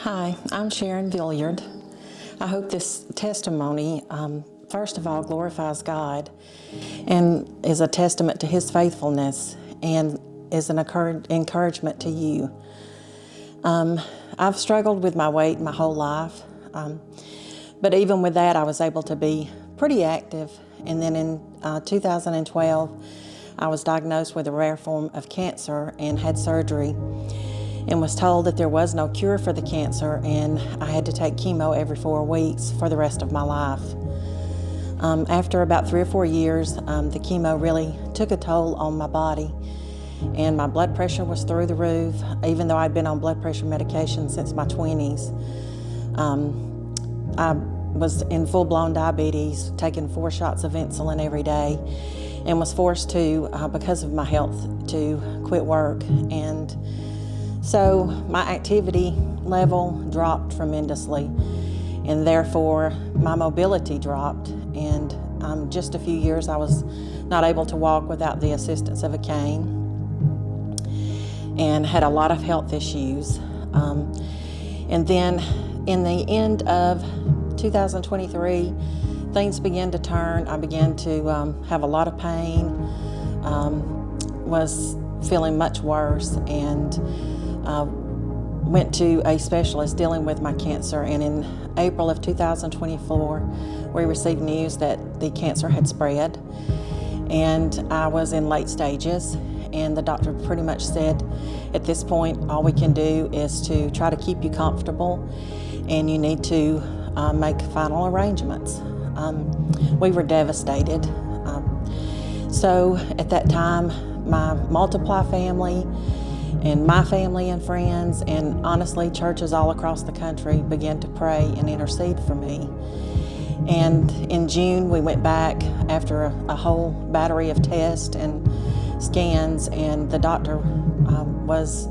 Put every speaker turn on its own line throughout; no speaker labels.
Hi, I'm Sharon Villyard. I hope this testimony, first of all, glorifies God and is a testament to His faithfulness and is an encouragement to you. I've struggled with my weight my whole life, but even with that, I was able to be pretty active. And then in 2012, I was diagnosed with a rare form of cancer and had surgery, and was told that there was no cure for the cancer and I had to take chemo every 4 weeks for the rest of my life. After about 3 or 4 years, the chemo really took a toll on my body, and my blood pressure was through the roof, even though I'd been on blood pressure medication since my 20s. I was in full-blown diabetes, taking 4 shots of insulin every day, and was forced to, because of my health, to quit work. And so my activity level dropped tremendously, and therefore my mobility dropped. And just a few years I was not able to walk without the assistance of a cane, and had a lot of health issues. And then in the end of 2023, things began to turn. I began to have a lot of pain, was feeling much worse, and went to a specialist dealing with my cancer. And in April of 2024, we received news that the cancer had spread, and I was in late stages. And the doctor pretty much said, at this point, all we can do is to try to keep you comfortable, and you need to make final arrangements. We were devastated. So at that time, my Multiply family and my family and friends, and honestly churches all across the country, began to pray and intercede for me. And in June, we went back after a whole battery of tests and scans, and the doctor was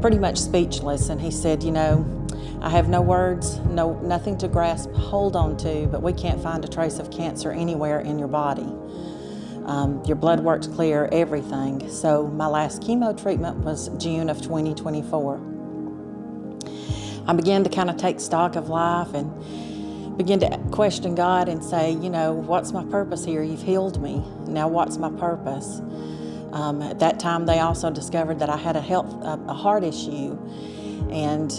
pretty much speechless, and he said, I have no words, nothing to grasp hold on to, but we can't find a trace of cancer anywhere in your body. Your blood work's clear, everything. So my last chemo treatment was June of 2024. I began to kind of take stock of life and begin to question God and say, what's my purpose here? You've healed me. Now what's my purpose? At that time, they also discovered that I had a heart issue, and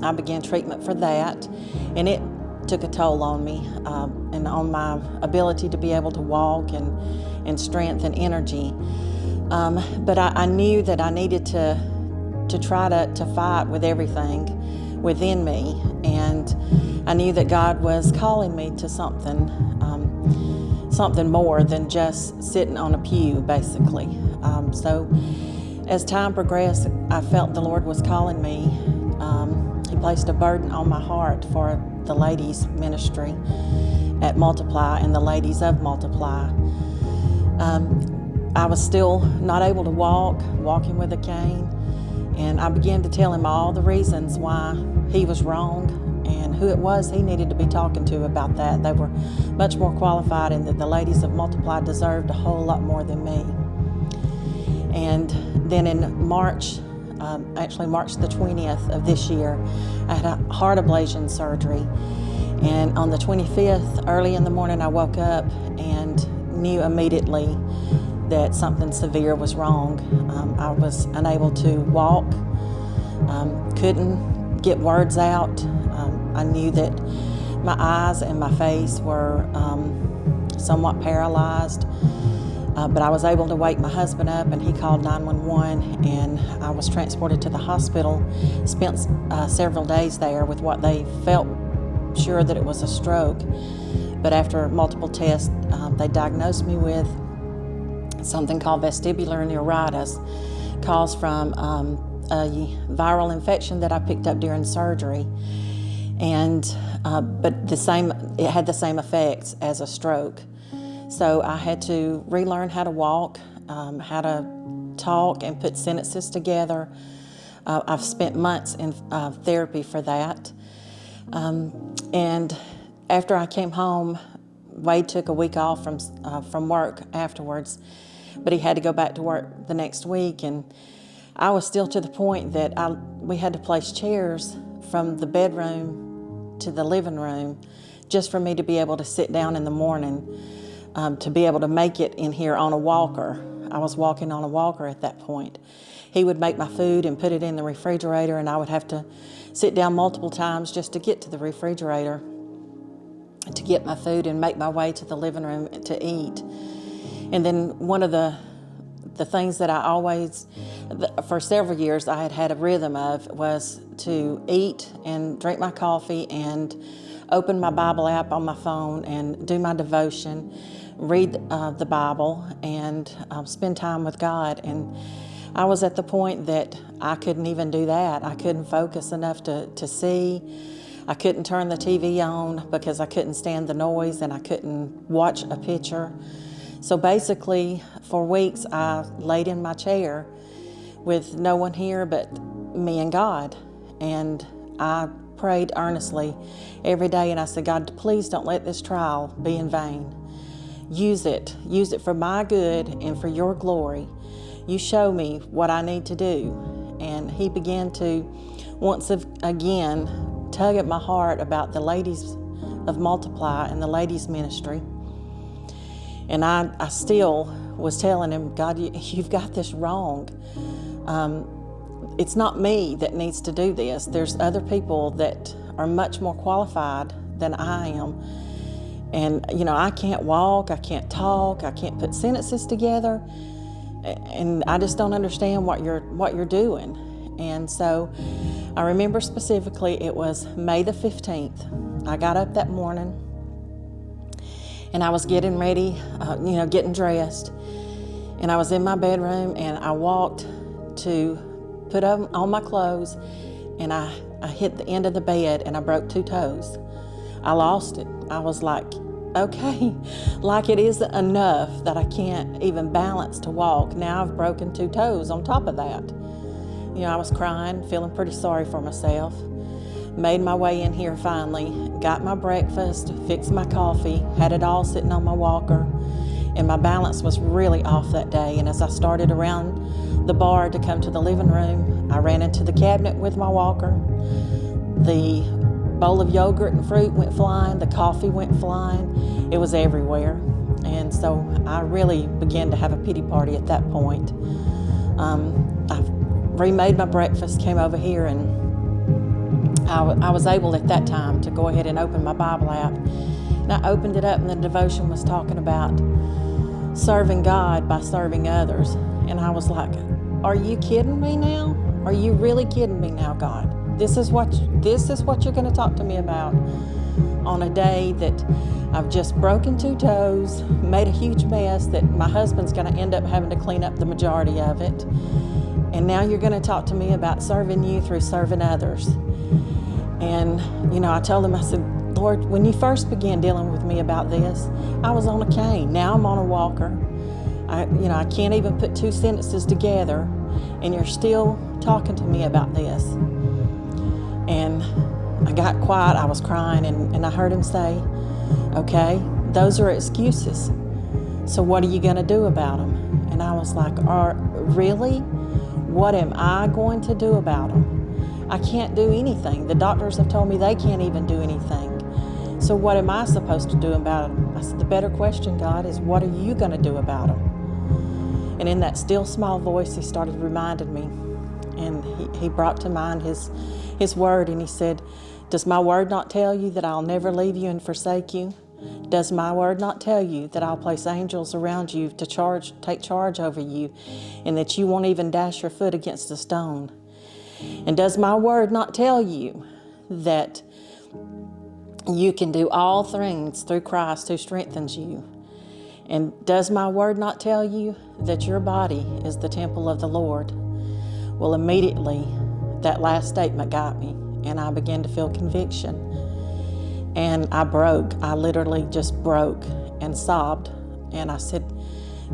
I began treatment for that, and it took a toll on me and on my ability to be able to walk and strength and energy. But I knew that I needed to try to fight with everything within me, and I knew that God was calling me to something more than just sitting on a pew, basically. So as time progressed, I felt the Lord was calling me. He placed a burden on my heart for the ladies' ministry at Multiply and the ladies of Multiply. I was still not able to walking with a cane, and I began to tell him all the reasons why he was wrong and who it was he needed to be talking to about that. They were much more qualified, and that the ladies of Multiply deserved a whole lot more than me. And then in March, actually March the 20th of this year, I had a heart ablation surgery. And on the 25th, early in the morning, I woke up and knew immediately that something severe was wrong. I was unable to walk, couldn't get words out. I knew that my eyes and my face were somewhat paralyzed. But I was able to wake my husband up, and he called 911, and I was transported to the hospital, spent several days there with what they felt sure that it was a stroke. But after multiple tests, they diagnosed me with something called vestibular neuritis, caused from a viral infection that I picked up during surgery. And but it had the same effects as a stroke. So I had to relearn how to walk, how to talk and put sentences together. I've spent months in therapy for that. And after I came home, Wade took a week off from work afterwards, but he had to go back to work the next week. And I was still to the point that we had to place chairs from the bedroom to the living room just for me to be able to sit down in the morning, to be able to make it in here on a walker. I was walking on a walker at that point. He would make my food and put it in the refrigerator, and I would have to sit down multiple times just to get to the refrigerator to get my food and make my way to the living room to eat. And then one of the things that I always, for several years, I had a rhythm of was to eat and drink my coffee and open my Bible app on my phone and do my devotion, read the Bible, and spend time with God. And I was at the point that I couldn't even do that. I couldn't focus enough to see. I couldn't turn the TV on because I couldn't stand the noise, and I couldn't watch a picture. So basically, for weeks, I laid in my chair with no one here but me and God. And I prayed earnestly every day, and I said, God, please don't let this trial be in vain. Use it for my good and for your glory. You show me what I need to do. And he began to once again tug at my heart about the ladies of Multiply and the ladies ministry. And I still was telling him, God, you've got this wrong. It's not me that needs to do this. There's other people that are much more qualified than I am. And, I can't walk, I can't talk, I can't put sentences together. And I just don't understand what you're doing. And so I remember specifically it was May the 15th. I got up that morning and I was getting ready, getting dressed. And I was in my bedroom and I walked to put on my clothes, and I hit the end of the bed and I broke 2 toes. I lost it. I was like, okay, like it isn't enough that I can't even balance to walk. Now I've broken 2 toes on top of that. I was crying, feeling pretty sorry for myself. Made my way in here finally, got my breakfast, fixed my coffee, had it all sitting on my walker, and my balance was really off that day. And as I started around the bar to come to the living room, I ran into the cabinet with my walker. The bowl of yogurt and fruit went flying, the coffee went flying. It was everywhere. And so I really began to have a pity party at that point. I remade my breakfast, came over here, and I was able at that time to go ahead and open my Bible app. And I opened it up, and the devotion was talking about serving God by serving others. And I was like, are you kidding me now? Are you really kidding me now, God? This is what you're going to talk to me about on a day that I've just broken 2 toes, made a huge mess that my husband's going to end up having to clean up the majority of it. And now you're going to talk to me about serving you through serving others. And, I told him, I said, Lord, when you first began dealing with me about this, I was on a cane. Now I'm on a walker. I can't even put 2 sentences together, and you're still talking to me about this. And I got quiet. I was crying, and I heard him say, okay, those are excuses. So what are you going to do about them? And I was like, really? What am I going to do about them? I can't do anything. The doctors have told me they can't even do anything. So what am I supposed to do about them? I said, the better question, God, is what are you going to do about them? And in that still small voice, he started reminding me. And he brought to mind his word, and he said, does my word not tell you that I'll never leave you and forsake you? Does my word not tell you that I'll place angels around you to take charge over you, and that you won't even dash your foot against a stone? And does my word not tell you that you can do all things through Christ who strengthens you? And does my word not tell you that your body is the temple of the Lord? Well, immediately that last statement got me, and I began to feel conviction. And I broke. I literally just broke and sobbed. And I said,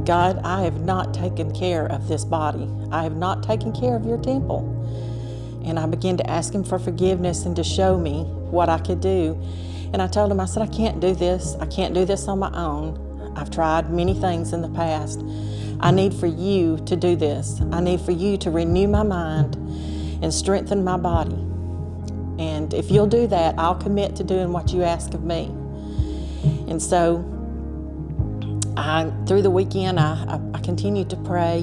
God, I have not taken care of this body. I have not taken care of your temple. And I began to ask him for forgiveness and to show me what I could do. And I told him, I said, I can't do this. I can't do this on my own. I've tried many things in the past. I need for you to do this. I need for you to renew my mind and strengthen my body. And if you'll do that, I'll commit to doing what you ask of me. And so through the weekend, I continued to pray,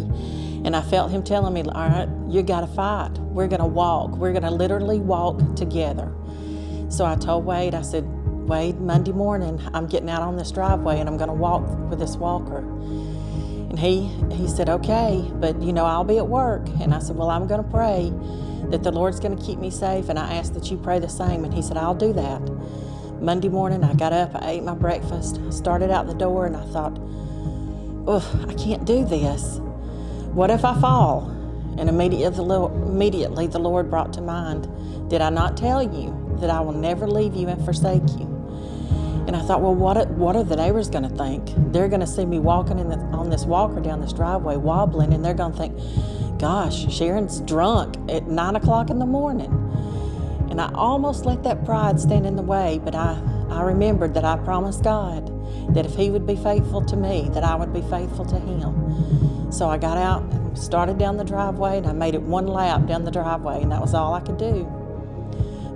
and I felt him telling me, all right, you got to fight. We're going to walk. We're going to literally walk together. So I told Wade, I said, Wade, Monday morning, I'm getting out on this driveway and I'm going to walk with this walker. And he said, okay, but I'll be at work. And I said, well, I'm going to pray that the Lord's going to keep me safe, and I ask that you pray the same. And he said, I'll do that. Monday morning, I got up, I ate my breakfast, I started out the door, and I thought, I can't do this. What if I fall? And immediately the Lord brought to mind, did I not tell you that I will never leave you and forsake you? And I thought, well, what are the neighbors going to think? They're going to see me walking on this walker down this driveway, wobbling, and they're going to think, gosh, Sharon's drunk at 9 o'clock in the morning. And I almost let that pride stand in the way, but I remembered that I promised God that if he would be faithful to me, that I would be faithful to him. So I got out and started down the driveway, and I made it one lap down the driveway, and that was all I could do.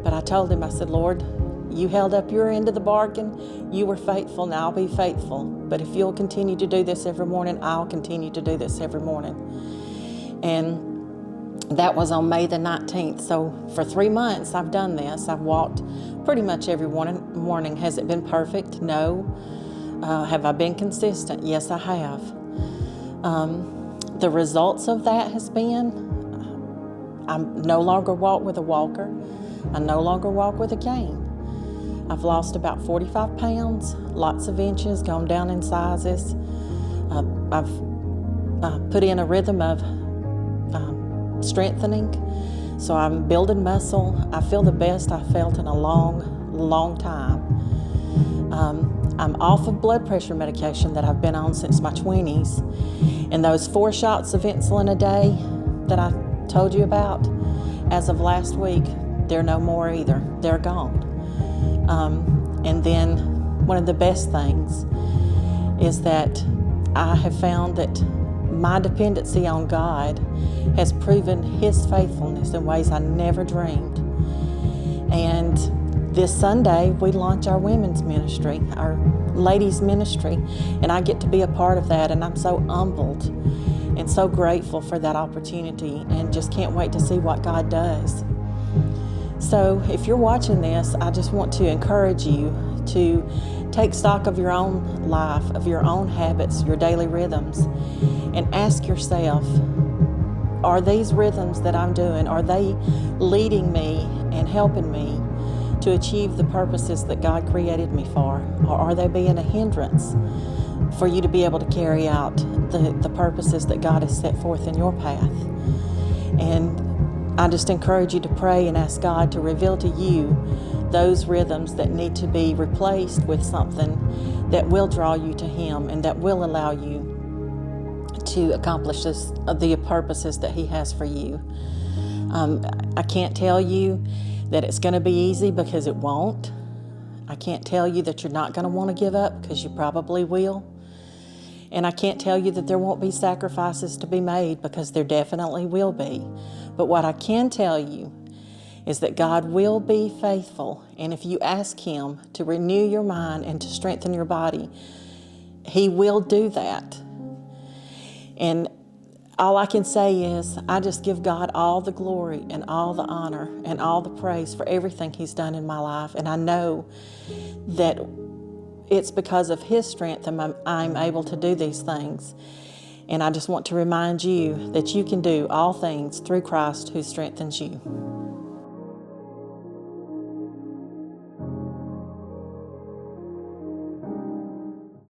But I told him, I said, Lord, you held up your end of the bargain. You were faithful, and I'll be faithful. But if you'll continue to do this every morning, I'll continue to do this every morning. And that was on May the 19th. So for 3 months, I've done this. I've walked pretty much every morning. Has it been perfect? No. Have I been consistent? Yes, I have. The results of that has been, I no longer walk with a walker. I no longer walk with a cane. I've lost about 45 pounds, lots of inches, gone down in sizes. I've put in a rhythm of strengthening, so I'm building muscle. I feel the best I've felt in a long, long time. I'm off of blood pressure medication that I've been on since my 20s, and those 4 shots of insulin a day that I told you about, as of last week, they're no more either. They're gone. And then one of the best things is that I have found that my dependency on God has proven his faithfulness in ways I never dreamed. And this Sunday, we launch our women's ministry, our ladies' ministry, and I get to be a part of that, and I'm so humbled and so grateful for that opportunity, and just can't wait to see what God does. So if you're watching this, I just want to encourage you to take stock of your own life, of your own habits, your daily rhythms, and ask yourself, are these rhythms that I'm doing, are they leading me and helping me to achieve the purposes that God created me for? Or are they being a hindrance for you to be able to carry out the purposes that God has set forth in your path? And I just encourage you to pray and ask God to reveal to you those rhythms that need to be replaced with something that will draw you to him and that will allow you to accomplish the purposes that he has for you. I can't tell you that it's going to be easy, because it won't. I can't tell you that you're not going to want to give up, because you probably will. And I can't tell you that there won't be sacrifices to be made, because there definitely will be. But what I can tell you is that God will be faithful. And if you ask him to renew your mind and to strengthen your body, he will do that. And all I can say is I just give God all the glory and all the honor and all the praise for everything he's done in my life. And I know that it's because of his strength I'm able to do these things. And I just want to remind you that you can do all things through Christ who strengthens you.